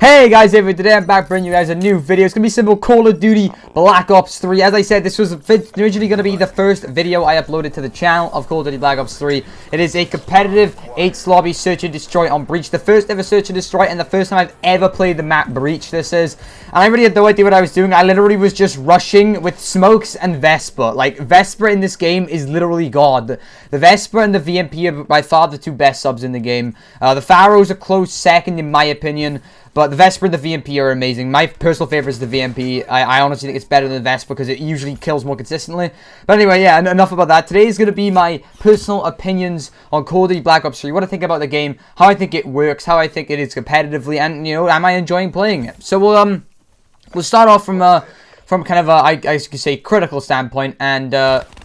Hey guys, today I'm back bringing you guys a new video. It's going to be simple Call of Duty Black Ops 3. As I said, this was originally going to be the first video I uploaded to the channel of Call of Duty Black Ops 3. It is a competitive 8 lobby search and destroy on Breach. The first ever search and destroy and the first time I've ever played the map Breach this is. And I really had no idea what I was doing. I literally was just rushing with Smokes and Vesper. Like, Vesper in this game is literally God. The Vesper and the VMP are by far the two best subs in the game. The Pharaohs are close second in my opinion. But the Vesper and the VMP are amazing. My personal favorite is the VMP. I honestly think it's better than the Vesper because it usually kills more consistently. But anyway, yeah, enough about that. Today is going to be my personal opinions on Call of Duty Black Ops 3. What I think about the game, how I think it works, how I think it is competitively, and, you know, am I enjoying playing it? So we'll start off from kind of a, I guess you could say, critical standpoint, and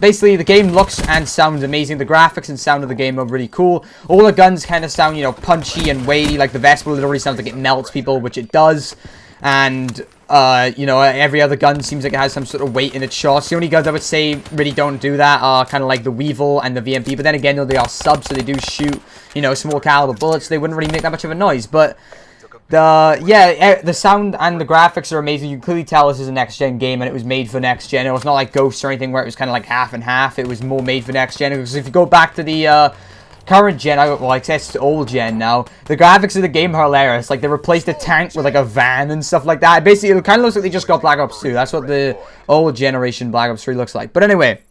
basically the game looks and sounds amazing. The graphics and sound of the game are really cool. All the guns kind of sound, you know, punchy and weighty. Like the Vesper literally sounds like it melts people, which it does. And you know, every other gun seems like it has some sort of weight in its shots. The only guns I would say really don't do that are kind of like the Weevil and the VMP. But then again, though, they are subs, so they do shoot, you know, small caliber bullets. So they wouldn't really make that much of a noise, but the sound and the graphics are amazing. You can clearly tell this is a next-gen game and it was made for next-gen. It was not like Ghosts or anything where it was kind of like half and half. It was more made for next-gen. Because if you go back to the current gen, well, I guess it's old gen now, the graphics of the game are hilarious. Like, they replaced a tank with like a van and stuff like that. Basically, it kind of looks like they just got Black Ops 2. That's what the old generation Black Ops 3 looks like. But anyway,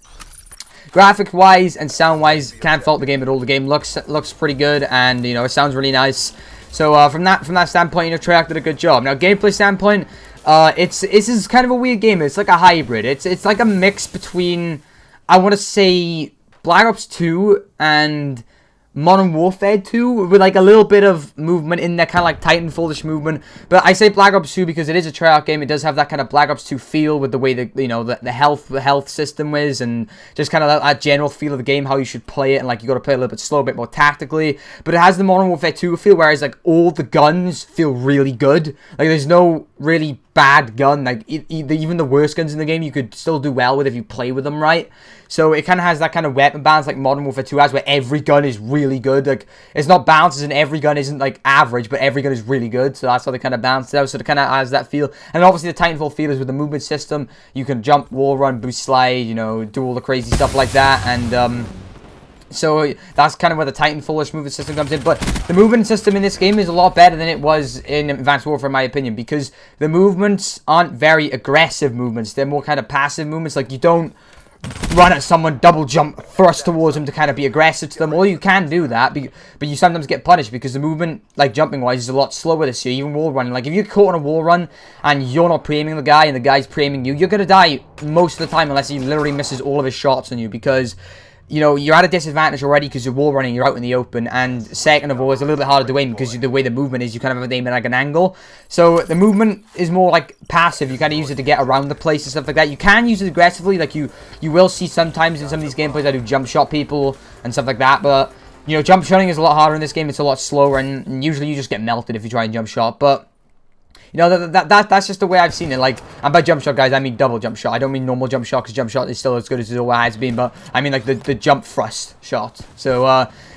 graphic-wise and sound-wise, can't fault the game at all. The game looks pretty good, and, you know, it sounds really nice. So from that standpoint, you know, Treyarch did a good job. Now, gameplay standpoint, this is kind of a weird game. It's like a hybrid. It's like a mix between, I want to say, Black Ops 2 and Modern Warfare 2, with like a little bit of movement in there, kind of like Titanfall-ish movement. But I say Black Ops 2 because it is a Treyarch game. It does have that kind of Black Ops 2 feel with the way that, you know, the health system is, and just kind of that general feel of the game, how you should play it, and like you got to play a little bit slow, a bit more tactically. But it has the Modern Warfare 2 feel, whereas like all the guns feel really good. Like, there's no really bad gun. Like, even the worst guns in the game you could still do well with if you play with them right. So it kind of has that kind of weapon balance like Modern Warfare 2 has, where every gun is really good. Like, it's not balanced as in every gun isn't like average, but every gun is really good. So that's how they kind of balance it out. So it kind of has that feel. And obviously the Titanfall feel is with the movement system. You can jump, wall run, boost slide, you know, do all the crazy stuff like that. And so that's kind of where the Titanfall-ish movement system comes in. But the movement system in this game is a lot better than it was in Advanced Warfare, in my opinion, because the movements aren't very aggressive movements. They're more kind of passive movements. Like, you don't run at someone, double jump, thrust towards them to kind of be aggressive to them. Or you can do that, but you sometimes get punished because the movement, like jumping-wise, is a lot slower this year. Even wall running. Like, if you're caught on a wall run and you're not pre-aiming the guy and the guy's pre-aiming you, you're going to die most of the time unless he literally misses all of his shots on you, because, you know, you're at a disadvantage already because you're wall running, you're out in the open, and second of all, it's a little bit harder to aim because the way the movement is, you kind of have to aim at like an angle. So the movement is more like passive. You kind of use it to get around the place and stuff like that. You can use it aggressively, like you will see sometimes in some of these gameplays I do jump shot people and stuff like that, but, you know, jump shotting is a lot harder in this game. It's a lot slower, and usually you just get melted if you try and jump shot, but you know, that's just the way I've seen it. Like, and by jump shot, guys, I mean double jump shot. I don't mean normal jump shot, because jump shot is still as good as it always has been, but I mean like the jump thrust shot. So,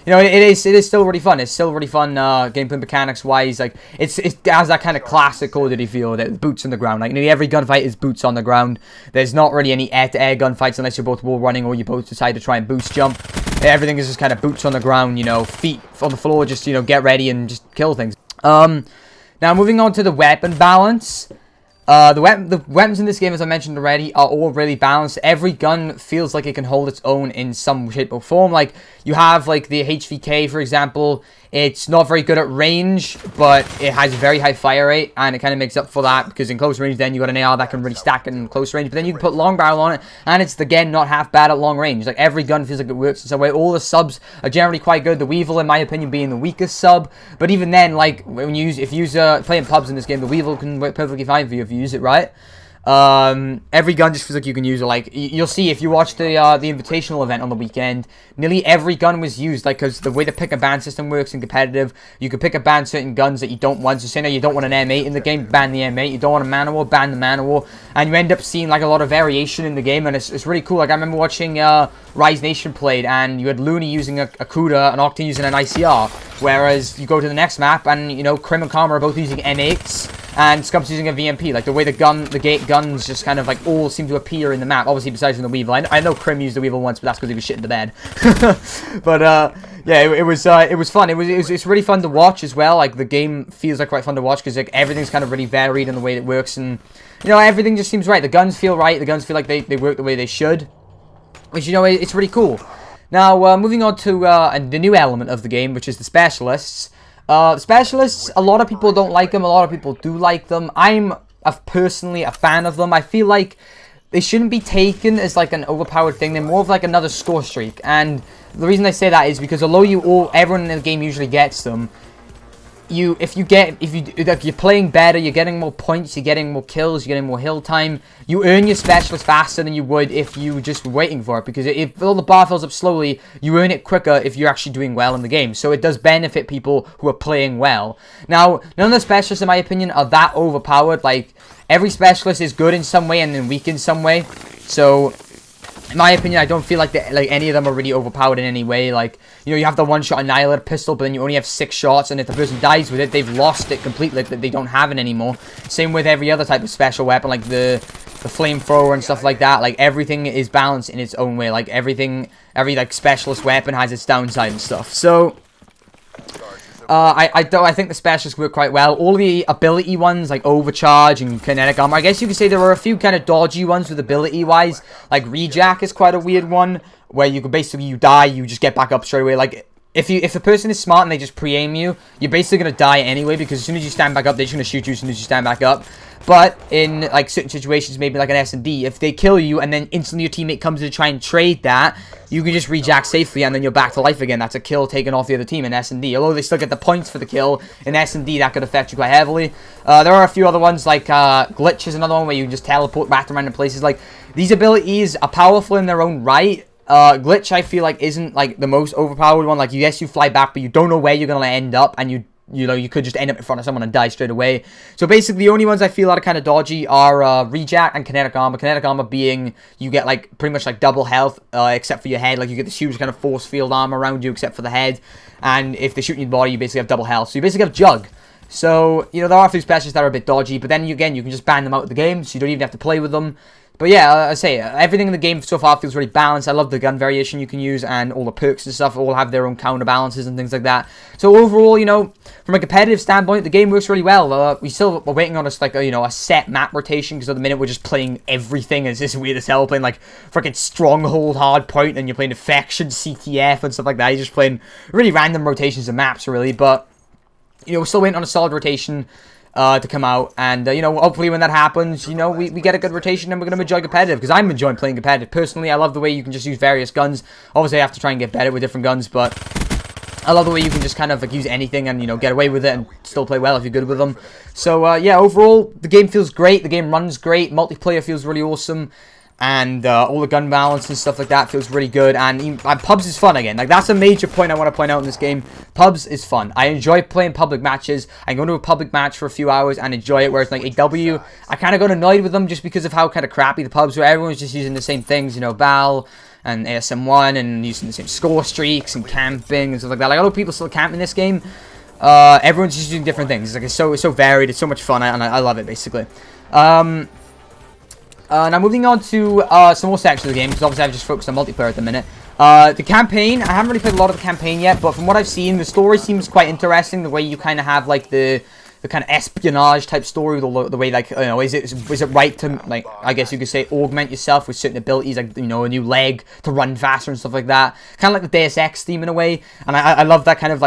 you know, it is still really fun. It's still really fun gameplay mechanics wise. Like, it has that kind of classic Call of Duty feel, that boots on the ground. Like, you know, every gunfight is boots on the ground. There's not really any air-to-air gunfights unless you're both wall running or you both decide to try and boost jump. Everything is just kind of boots on the ground, you know, feet on the floor, just, you know, get ready and just kill things. Now, moving on to the weapon balance. The weapons in this game, as I mentioned already, are all really balanced. Every gun feels like it can hold its own in some shape or form. Like, you have, like, the HVK, for example. It's not very good at range, but it has a very high fire rate, and it kind of makes up for that, because in close range, then you got an AR that can really stack it in close range, but then you can put long barrel on it, and it's, again, not half bad at long range. Like, every gun feels like it works in some way. All the subs are generally quite good. The Weevil, in my opinion, being the weakest sub, but even then, like, if you use playing pubs in this game, the Weevil can work perfectly fine for you if you use it right. Every gun just feels like you can use it. Like, you'll see if you watch the invitational event on the weekend, nearly every gun was used. Like, because the way the pick and ban system works in competitive, you can pick and ban certain guns that you don't want. So say now you don't want an M8 in the game, ban the M8. You don't want a manual, ban the manual. And you end up seeing like a lot of variation in the game, and it's really cool. Like, I remember watching Rise Nation played, and you had Looney using a Cuda, and Octane using an ICR. Whereas you go to the next map, and you know, Crim and Karma are both using M8s, and Scump's using a VMP. Like, the way the gate guns just kind of like all seem to appear in the map. Obviously, besides from the Weevil. I know Crim used the Weevil once, but that's because he was shitting the bed. But yeah, it was fun. It's really fun to watch as well. Like, the game feels like quite fun to watch because like everything's kind of really varied in the way it works, and you know, everything just seems right. The guns feel right. The guns feel like they work the way they should, which, you know, it's really cool. Now, moving on to the new element of the game, which is the specialists. The specialists, a lot of people don't like them. A lot of people do like them. I'm personally a fan of them. I feel like they shouldn't be taken as like an overpowered thing. They're more of like another score streak. And the reason I say that is because although everyone in the game usually gets them, if you're playing better, you're getting more points, you're getting more kills, you're getting more hill time. You earn your specialist faster than you would if you were just waiting for it. Because if all the bar fills up slowly, you earn it quicker if you're actually doing well in the game. So it does benefit people who are playing well. Now, none of the specialists, in my opinion, are that overpowered. Like, every specialist is good in some way and then weak in some way. So, in my opinion, I don't feel like any of them are really overpowered in any way. Like, you know, you have the one-shot Annihilator pistol, but then you only have 6 shots, and if the person dies with it, they've lost it completely. Like, they don't have it anymore. Same with every other type of special weapon, like the flamethrower and stuff like that. Like, everything is balanced in its own way. Like, every like specialist weapon has its downside and stuff. So, I think the specialists work quite well. All the ability ones, like Overcharge and Kinetic Armor, I guess you could say there are a few kind of dodgy ones with ability-wise. Like, Rejack is quite a weird one, where you could basically, you die, you just get back up straight away. Like, if the person is smart and they just pre-aim you, you're basically going to die anyway, because as soon as you stand back up, they're just going to shoot you as soon as you stand back up. But in, like, certain situations, maybe like an SnD, if they kill you and then instantly your teammate comes to try and trade that, you can just rejack safely and then you're back to life again. That's a kill taken off the other team in SnD. Although they still get the points for the kill, in SnD that could affect you quite heavily. There are a few other ones, like Glitch is another one where you can just teleport back to random places. Like, these abilities are powerful in their own right. Glitch, I feel like, isn't like the most overpowered one. Like, yes, you fly back, but you don't know where you're gonna end up, and you know, you could just end up in front of someone and die straight away. So basically, the only ones I feel are kind of dodgy are Rejack and Kinetic Armor. Kinetic Armor being, you get like pretty much like double health, except for your head. Like, you get this huge kind of force field armor around you, except for the head. And if they shoot you in the body, you basically have double health. So you basically have Jug. So, you know, there are a few specialists that are a bit dodgy, but then again, you can just ban them out of the game, so you don't even have to play with them. But yeah, I say, everything in the game so far feels really balanced. I love the gun variation you can use, and all the perks and stuff all have their own counterbalances and things like that. So overall, you know, from a competitive standpoint, the game works really well. We still are waiting on a set map rotation, because at the minute we're just playing everything. It's just weird as hell, playing like freaking Stronghold, Hardpoint, and you're playing Affection, CTF, and stuff like that. You're just playing really random rotations of maps, really. But, you know, we're still waiting on a solid rotation to come out, and you know, hopefully when that happens, you know, we get a good rotation and we're going to enjoy competitive, because I'm enjoying playing competitive. Personally, I love the way you can just use various guns. Obviously, I have to try and get better with different guns, but I love the way you can just kind of like use anything and, you know, get away with it and still play well if you're good with them. So yeah, overall, the game feels great, the game runs great, multiplayer feels really awesome, and all the gun balance and stuff like that feels really good, and pubs is fun again. Like, that's a major point I want to point out in this game. Pubs is fun. I enjoy playing public matches. I go to a public match for a few hours and enjoy it, whereas like AW, I kind of got annoyed with them just because of how kind of crappy the pubs were. Everyone's just using the same things, you know, BAL and ASM1, and using the same score streaks and camping and stuff like that. Like, a lot of people still camp in this game. Everyone's just using different things. It's like, it's so varied, it's so much fun, and I love it, basically. Now moving on to some more sections of the game, because obviously I've just focused on multiplayer at the minute. The campaign, I haven't really played a lot of the campaign yet, but from what I've seen, the story seems quite interesting. The way you kind of have like the kind of espionage type story, with the way, like, you know, is it right to, like, I guess you could say, augment yourself with certain abilities, like, you know, a new leg to run faster and stuff like that. Kind of like the Deus Ex theme in a way, and I love that kind of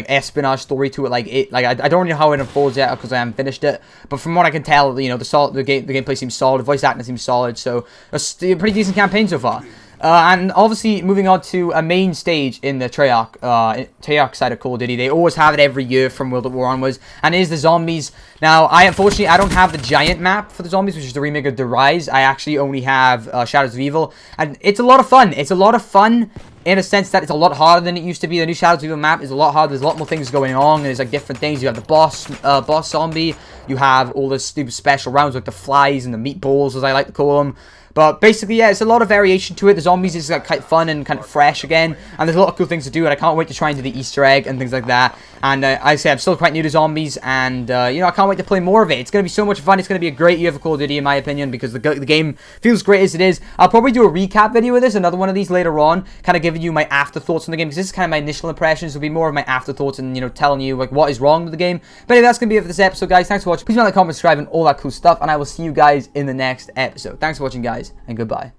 espionage story to it. Like, I don't really know how it unfolds yet, because I haven't finished it, but from what I can tell, you know, the gameplay seems solid, the voice acting seems solid, so it's a pretty decent campaign so far. And obviously, moving on to a main stage in the Treyarch side of Call of Duty. They always have it every year from World at War onwards, and it is the zombies. Now, unfortunately, I don't have the giant map for the zombies, which is the remake of The Rise. I actually only have Shadows of Evil, and it's a lot of fun. It's a lot of fun in a sense that it's a lot harder than it used to be. The new Shadows of Evil map is a lot harder. There's a lot more things going on, and there's like different things. You have the boss zombie. You have all the stupid special rounds like the flies and the meatballs, as I like to call them. But basically, yeah, it's a lot of variation to it. The zombies is like quite fun and kind of fresh again. And there's a lot of cool things to do. And I can't wait to try and do the Easter egg and things like that. And I say I'm still quite new to zombies. And, you know, I can't wait to play more of it. It's going to be so much fun. It's going to be a great year for Call of Duty, in my opinion, because the game feels great as it is. I'll probably do a recap video of this, another one of these later on, kind of giving you my afterthoughts on the game. Because this is kind of my initial impressions. It'll be more of my afterthoughts and, you know, telling you, like, what is wrong with the game. But anyway, that's going to be it for this episode, guys. Thanks for watching. Please like, comment, subscribe, and all that cool stuff. And I will see you guys in the next episode. Thanks for watching, guys, and goodbye.